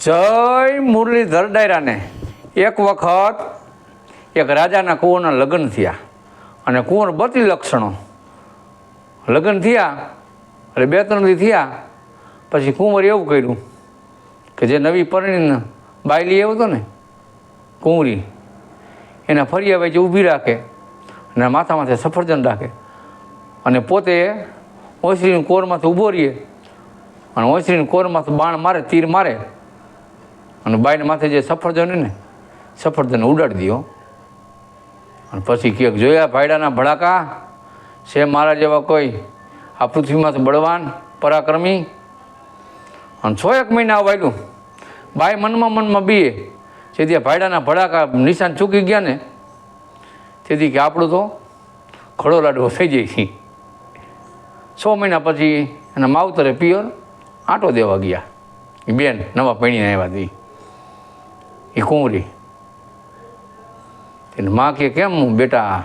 જય મુરલીધર ડાયરાને એક વખત એક રાજાના કુંવરના લગ્ન થયા અને કુંવર બધી લક્ષણો લગ્ન થયા એટલે 2-3 દી થયા પછી કુંવર એવું કર્યું કે જે નવી પરણીને બાયલી આવ્યો હતો ને કુંવરી એને ફરિયા વચ્ચે ઊભી રાખે અને માથા માથે સફરજન રાખે અને પોતે ઓસરીની કોરમાંથી ઊભો રહીએ અને ઓસરીની કોરમાંથી બાણ મારે તીર મારે અને બાઈને માથે જે સફરજન હોય ને સફરજન ઉડાડી દો અને પછી ક્યાંક જોયા ભાયડાના ભડાકા છે મારા જેવા કોઈ આ પૃથ્વીમાંથી બળવાન પરાક્રમી અને 6-1 મહિના વાગ્યું બાઈ મનમાં બીએ જેથી ભાયડાના ભડાકા નિશાન ચૂકી ગયા ને તેથી કે આપણું તો ખડો લાડવો થઈ જાય છે. 6 મહિના પછી એના માવતરે પિયર આંટો દેવા ગયા એ બેન નવા પૈણીને આવ્યા હતી એ કુંવરી એને માં કે કેમ હું બેટા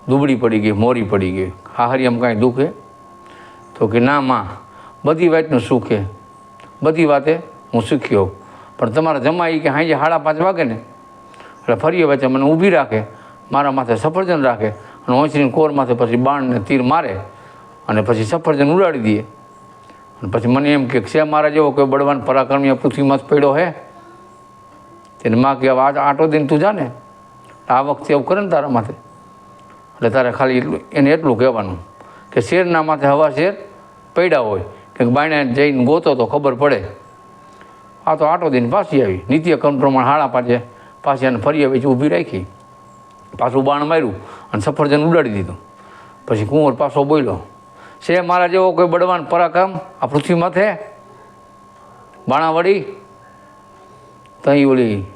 દુબળી પડી ગઈ મોરી પડી ગઈ હાહરિયામાં કાંઈ દુખે તો કે ના માં બધી વાતનું સુખે બધી વાતે હું શીખ્યો પણ તમારા જમાઈ કે હાંજે 5:30 વાગે ને એટલે ફરી વચ્ચે મને ઊભી રાખે મારા માથે સફરજન રાખે અને ઓંચરીને કોર માથે પછી બાણને તીર મારે અને પછી સફરજન ઉડાડી દે અને પછી મને એમ કે છે મારા જેવો કોઈ બળવાન પરાક્રમી પૃથ્વીમાં જ પડ્યો હે તેને માં કે હવે આંટો દઈને તું જા ને આ વખતે એવું કરે ને તારા માથે એટલે તારે ખાલી એને એટલું કહેવાનું કે શેરના માથે હવા શેર પડ્યા હોય કે બાયણે જઈને ગોતો તો ખબર પડે. આ તો આંટો દઈને પાછી આવી નિત્યક્રમ પ્રમાણે 5:30 પાછી એને ફરી આવી ઊભી રાખી પાછું બાણ માર્યું અને સફરજન ઉડાડી દીધું. પછી કુંવર પાછો બોલ્યો છે મારા જેવો કોઈ બળવાન પરાક્રમ આ પૃથ્વી માથે બાણા વળી તઈ ઓલી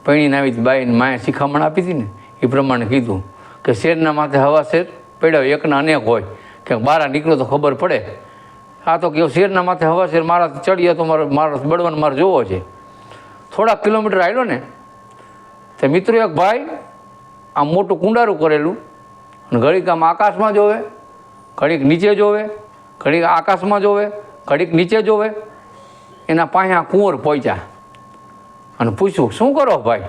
પૈણીને આવી બાઈને માએ શિખામણ આપી હતી ને એ પ્રમાણે કીધું કે શેરના માથે હવા શેર પડ્યા એકના અનેક હોય કે બહાર નીકળો તો ખબર પડે. આ તો કે શેરના માથે હવા શેર મારા ચડીએ તો મારો બળવાન મારે જોવો છે. થોડા કિલોમીટર આવ્યો ને તે મિત્રો એક ભાઈ આમ મોટું કુંડારું કરેલું અને ઘડીક આમ આકાશમાં જોવે ઘડીક નીચે જોવે ઘડીક આકાશમાં જોવે ઘડીક નીચે જોવે એના પાસે કુંવર પહોંચ્યા અને પૂછ્યું શું કરો ભાઈ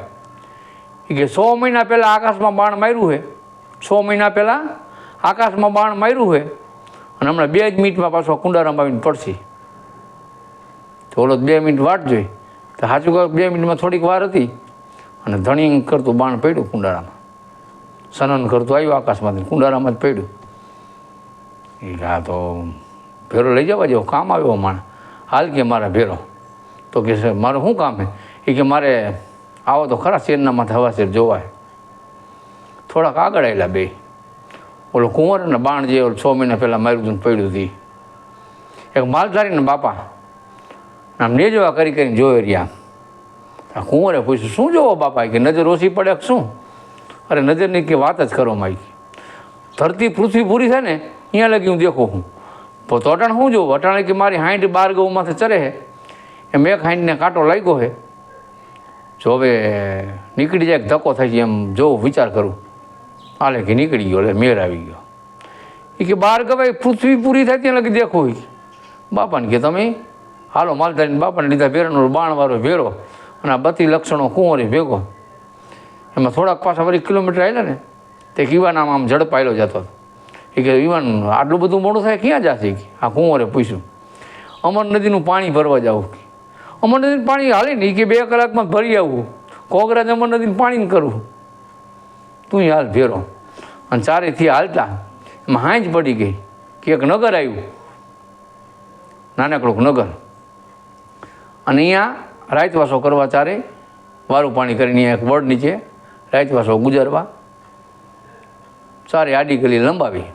એ કે 100 મહિના પહેલાં આકાશમાં બાણ માર્યું છે 100 મહિના પહેલાં આકાશમાં બાણ માર્યું છે અને હમણાં 2 જ મિનિટમાં પાછો કુંડારામાં આવીને પડશે. તો ઓલો 2 મિનિટ વાટ જોઈ તો સાચું કહ્યું 2 મિનિટમાં થોડીક વાર હતી અને ધણી કરતું બાણ પડ્યું કુંડારામાં સનન કરતું આવ્યું આકાશમાંથી કુંડારામાં જ પડ્યું. એ હા તો ભેરો લઈ જવા જેવો કામ આવ્યો માણ હાલ કે મારા ભેરો તો કે મારું શું કામ છે એ કે મારે આવો તો ખરા શેરના માથે હવા શેર જોવાય. થોડાક આગળ આવેલા બે ઓલો કુંવર અને બાણ જે 6 મહિના પહેલાં માર્યું હતું પડ્યું હતી એક માલધારીને બાપા આમ નેજવા કરીને જોઈ રહ્યા. આ કુંવરે પૂછ્યું શું જોવો બાપા કે નજર ઓછી પડે શું? અરે નજરની કે વાત જ કરો માઈ ધરતી પૃથ્વી પૂરી થાય ને અહીંયા લગી હું દેખું હું તો અટાણ શું જોવું અટાણે કે મારી 60 ગૌમાંથી ચરે છે એમ એક 60ને કાંટો લાગ્યો છે જો હવે નીકળી જાય ધક્કો થાય છે એમ જોવું વિચાર કરું હાલે કે નીકળી ગયો એટલે મેર આવી ગયો. એ કે 12 ગવાય પૃથ્વી પૂરી થાય ત્યાં લગી દેખો બાપાને કે તમે હાલો માલધારીને બાપાને લીધા ભેરાનો બાણવાળો ભેરો અને આ 32 લક્ષણો કુંવરી ભેગો એમાં થોડાક પાછા વળી કિલોમીટર આવેલા ને તે ઈવાનામાં આમ ઝડપાયેલો જતો એ કે ઈવાન આટલું બધું મોડું થાય ક્યાં જશે આ કુંવરે પૂછ્યું અમર નદીનું પાણી ભરવા જાવું. અમર નદીનું પાણી હાલે ને કે 2 કલાકમાં ભરી આવવું કોગરાજ અમર નદીનું પાણી કરવું તું હાલ ભેરો અને ચારેથી હાલતા એમાં હાંજ પડી ગઈ કે એક નગર આવ્યું નાનકડું નગર અને અહીંયા રાતવાસો કરવા ચારે વારું પાણી કરીને એક વડ નીચે રાતવાસો ગુજારવા ચારે આડી ગલી લંબાવી.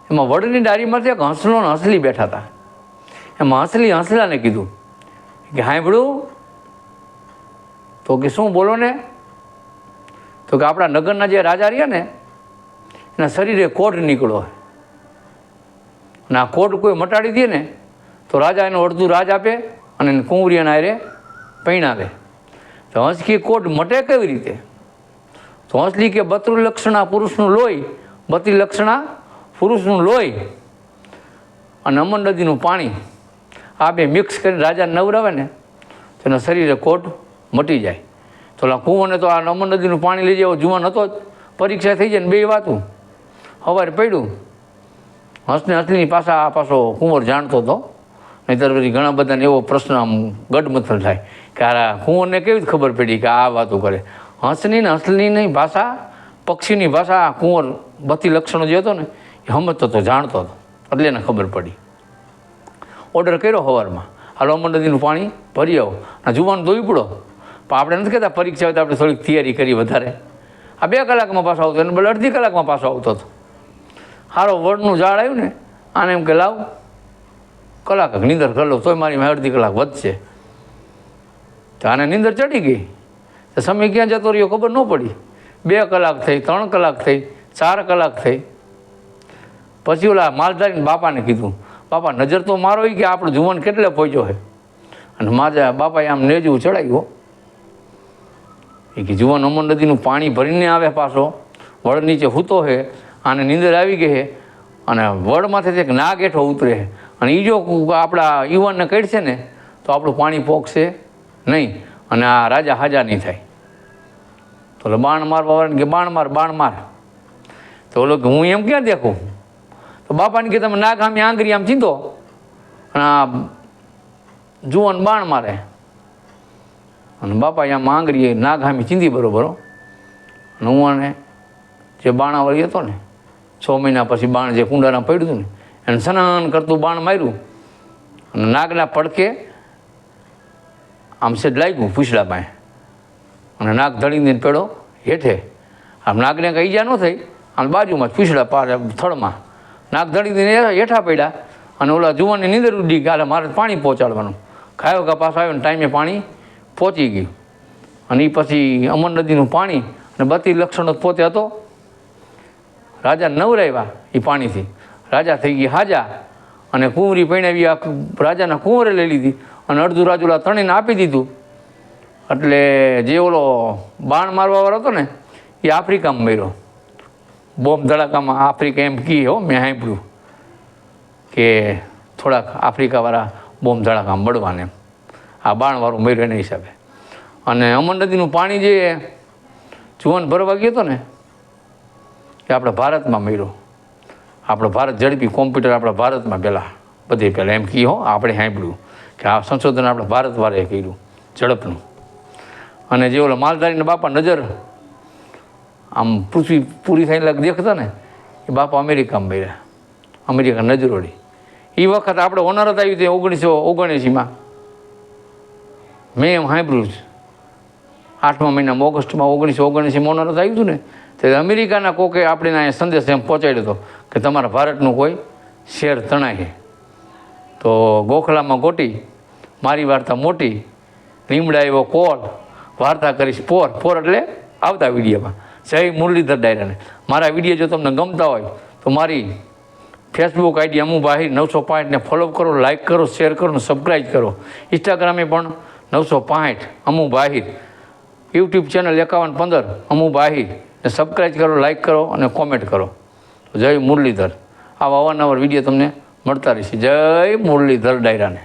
એમાં વડની ડારીમાંથી એક હંસલો ને હંસલી બેઠા હતા. એમાં હંસલાને કીધું કે સાંભળું તો કે શું બોલો ને તો કે આપણા નગરના જે રાજા રહ્યા ને એના શરીરે કોટ નીકળો અને આ કોટ કોઈ મટાડી દે ને તો રાજા એનું અડધું રાજ આપે અને એને કુંવરીના હારે પૈણાવે. તો હંસકી કોટ મટે કેવી રીતે? તો હંસલી કે 32 લક્ષણા પુરુષનું લોહી 32 લક્ષણા પુરુષનું લોહી અને અમર નદીનું પાણી આ બે મિક્સ કરીને રાજાને નવરાવે ને તેના શરીરે કોટ મટી જાય. તો ઓલા કૂવોને તો આ નર્મદ નદીનું પાણી લઈ જાય જુવાન હતો જ, પરીક્ષા થઈ જાય ને બે વાતું સવારે પડ્યું હસને હસની પાછા આ પાછો કુંવર જાણતો હતો. નહીંતર પછી ઘણા બધાને એવો પ્રશ્ન આમ ગડમથલ થાય કે આ કુંવરને કેવી ખબર પડી કે આ વાતો કરે. હસની ને હસની નહીં ભાષા, પક્ષીની ભાષા આ કુંવર બધી લક્ષણો જે હતો ને એ સમજતો હતો, જાણતો હતો, એટલે એને ખબર પડી. ઓર્ડર કર્યો સવારમાં, હાલો નર્મદ નદીનું પાણી ભરી આવો. આ જુવાન દોઈ પડો, પણ આપણે નથી કહેતા પરીક્ષા હોય તો આપણે થોડીક તૈયારી કરી વધારે. આ 2 કલાકમાં પાછો આવતો એને બલે અડધી કલાકમાં પાછો આવતો હતો. સારો વડનું ઝાડ આવ્યું ને, આને એમ કે લાવ કલાક નીંદર કરી લો તોય મારી અડધી કલાક વધશે. તો આને નીંદર ચડી ગઈ, તો સમય ક્યાં જતો રહ્યો ખબર ન પડી. 2 કલાક થઈ, 3 કલાક થઈ, 4 કલાક થઈ. પછી ઓલા માલધારીને બાપાને કીધું, બાપા નજર તો મારો કે આપણો જુવાન કેટલે પહોંચ્યો છે. અને મારા બાપાએ આમ નેજવું ચડાવ્યું એ કે જુવાન નર્મદ નદીનું પાણી ભરીને આવે પાછો, વડ નીચે સૂતો છે, આને નીંદર આવી ગઈ છે અને વડમાંથી એક નાગ હેઠો ઉતરે છે. અને એ જો આપણા યુવાનને કહેશે ને તો આપણું પાણી પોકશે નહીં અને આ રાજા હાજા નહીં થાય. તો બાણ મારવા વાળાને કે બાણ માર. તો ઓલો હું એમ ક્યાં દેખું? તો બાપાને કે તમે નાગ આમ આંગળી આમ ચીંધો અને આ જુવાન બાણ મારે. અને બાપાએ આમ આંગળી નાગ હામી ચીંધી બરોબર. અને હું આને જે બાણાવાળી હતો ને 6 મહિના પછી બાણ જે કુંડાના પડ્યું હતું ને એને સ્નાન કરતું બાણ માર્યું અને નાગના પડકે આમ સેજ લાગ્યું પૂછડા પાસે અને નાગ ધડીને પેડો હેઠે. આમ નાગને કંઈ ઈજા ન થઈ, આમ બાજુમાં પૂછડા પાર થળમાં નાગ ધડીને હેઠા પડ્યા. અને ઓલા જુવાનની નીંદર ઉડી કે મારે પાણી પહોંચાડવાનું. ખાયો કે પાછો આવ્યો ને ટાઈમે પાણી પહોંચી ગયું. અને એ પછી અમર નદીનું પાણી અને બધી લક્ષણો પોતે હતો. રાજા નવરાવ્યા એ પાણીથી, રાજા થઈ ગઈ હાજા. અને કુંવરી પરણાવી આ રાજાના કુંવરે લઈ લીધી અને અડધું રાજુલા તણીને આપી દીધું. એટલે જે ઓલો બાણ મારવાવાળો હતો ને એ આફ્રિકામાં મર્યો, બોમ્બ ધડાકામાં. આફ્રિકા એમ કહે હો, મેં સાંભળ્યું કે થોડાક આફ્રિકાવાળા બોમ્બ ધડાકામાં બળવાને એમ આ બાણવાળું મર્યો એના હિસાબે. અને અમર નદીનું પાણી જે જુવાન ભરવા ગયો હતો ને એ આપણા ભારતમાં મર્યો. આપણો ભારત ઝડપી કોમ્પ્યુટર આપણા ભારતમાં પહેલાં એમ કહે હો, આપણે સાંભળ્યું કે આ સંશોધન આપણા ભારતવાળાએ કર્યું ઝડપનું. અને જે ઓલા માલધારીના બાપા નજર આમ પૃથ્વી પૂરી થઈને દેખતા ને એ બાપા અમેરિકામાં મર્યા, અમેરિકા નજરોડી. એ વખત આપણે હોનારત આવી હતી 1979માં, મેં એમ સાંભળ્યું છે 8મા મહિનામાં ઓગસ્ટમાં 1979માં હોનારત આવ્યું હતું ને તે અમેરિકાના કોકે આપણે અહીંયા સંદેશ એમ પહોંચાડ્યો હતો કે તમારા ભારતનું કોઈ શેર તણાય છે. તો ગોખલામાં ગોટી મારી વાર્તા મોટી, લીમડા એવો કોલ, વાર્તા કરીશ પોર એટલે આવતા વિડીયોમાં. જય મુરલીધર ડાયરાને. મારા વિડીયો જો તમને ગમતા હોય તો મારી ફેસબુક આઈડી અમુ બાહિર 965 ફોલો કરો, લાઇક કરો, શેર કરો અને સબસ્ક્રાઈબ કરો. ઇન્સ્ટાગ્રામે પણ 965 અમુ બાહિર, યુટ્યુબ ચેનલ 5115 અમુ બાહિર ને સબસ્ક્રાઈબ કરો, લાઇક કરો અને કોમેન્ટ કરો. જય મુરલીધર. આવા અવારનવાર વિડીયો તમને મળતા રહેશે. જય મુરલીધર ડાયરાને.